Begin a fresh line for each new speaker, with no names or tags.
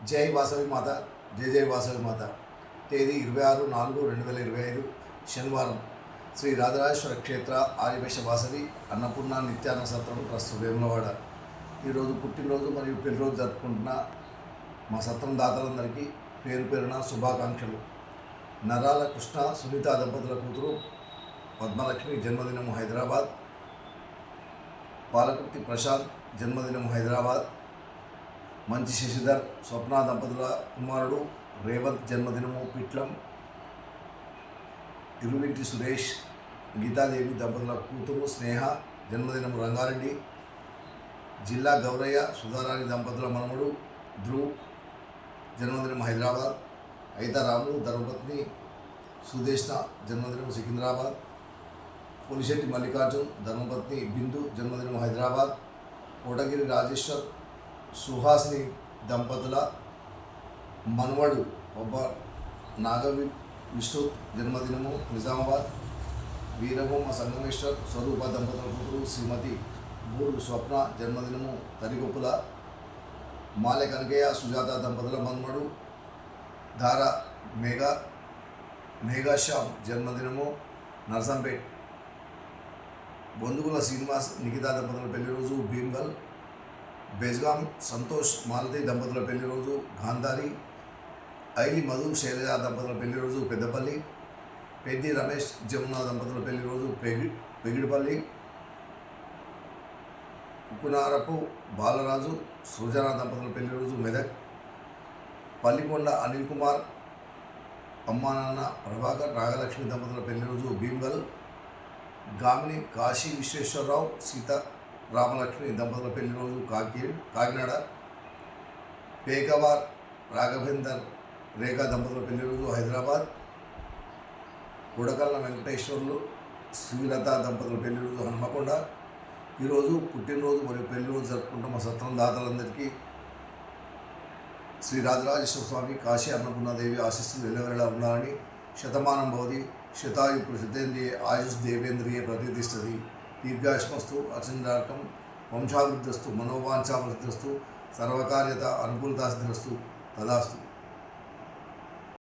జై వాసవి మాత, జై జై వాసవి మాత. తేదీ 26/4/2025 శనివారం. శ్రీ రాజరాజేశ్వర క్షేత్ర ఆర్యవేశ వాసవి అన్నపూర్ణ నిత్యాన్న సత్రం ట్రస్ట్ వేములవాడ. ఈరోజు పుట్టినరోజు మరియు పెళ్లిరోజు జరుపుకుంటున్న మా సత్రం దాతలందరికీ పేరు పేరున శుభాకాంక్షలు. నరాల కృష్ణ సునీత దంపతుల కూతురు పద్మలక్ష్మి జన్మదినము హైదరాబాద్. పాలకుర్తి ప్రశాంత్ జన్మదినము హైదరాబాద్. మంచి శశిధర్ స్వప్న దంపతుల కుమారుడు రేవంత్ జన్మదినము పిట్లం. ఇరువింటి సురేష్ గీతాదేవి దంపతుల కూతురు స్నేహ జన్మదినము రంగారెడ్డి. జిల్లా గౌరయ్య సుధారాణి దంపతుల మనముడు ధ్రువ్ జన్మదినం హైదరాబాద్. ఐతారాములు ధర్మపత్ని సుదేష్ణ జన్మదినం సికింద్రాబాద్. పులిశెట్టి మల్లికార్జున్ ధర్మపత్ని బిందు జన్మదినం హైదరాబాద్. కోటగిరి రాజేశ్వర్ సుహాసిని దంపతుల మనవడు ఒబ్బ నాగవి విష్ణు జన్మదినము నిజామాబాద్. వీరభూమ సంగమేశ్వర్ స్వరూప దంపతుల కూతురు శ్రీమతి బూరు స్వప్న జన్మదినము తరిగొప్పుల. మాలె కనకయ్య సుజాత దంపతుల మనవడు ధార మేఘాశ్యామ్ జన్మదినము నర్సంపేట్. బొందుగుల శ్రీనివాస్ నిఖిత దంపతుల పెళ్లి రోజు భీమ్గల్. బెజ్గాం సంతోష్ మాలతి దంపతుల పెళ్లి రోజు గాంధారి. ఐలి మధు శైలజ దంపతుల పెళ్లి రోజు పెద్దపల్లి. పెద్ది రమేష్ జమున దంపతుల పెళ్లి రోజు పెగిడిపల్లి. కుకునారపు బాలరాజు సృజన దంపతుల పెళ్లి రోజు మెదక్. పల్లికొండ అనిల్ కుమార్ అమ్మా నాన్న ప్రభాకర్ నాగలక్ష్మి దంపతుల పెళ్లి రోజు భీమ్గల్. గామిని కాశీ విశ్వేశ్వరరావు సీత రామలక్ష్మి దంపతుల పెళ్లి రోజు కాకినాడ. పేకవార్ రాఘవేందర్ రేఖా దంపతుల పెళ్లి రోజు హైదరాబాద్. కొడకల్ల వెంకటేశ్వర్లు శ్రీలత దంపతుల పెళ్లి రోజు హన్మకొండ. ఈరోజు పుట్టినరోజు మరియు పెళ్లి రోజు జరుపుకుంటున్న మా సత్రం దాతలందరికీ శ్రీ రాజరాజేశ్వర స్వామి కాశీ అన్నపూర్ణాదేవి ఆశీస్సులు వెల్లవెల్లలా ఉండాలని. శతమానం భవతి శతాయు ప్రసిద్ధేంద్రియ ఆయుష్ దేవేంద్రియ ప్రతిష్టతి. దీర్ఘాయుష్మస్తు అచంద్రాకం వంశాభివృద్ధిస్తు మనోవాంఛాభివృద్ధిస్తు సర్వకార్యత అనుకూలతాసిద్ధిరస్తు తదాస్తు.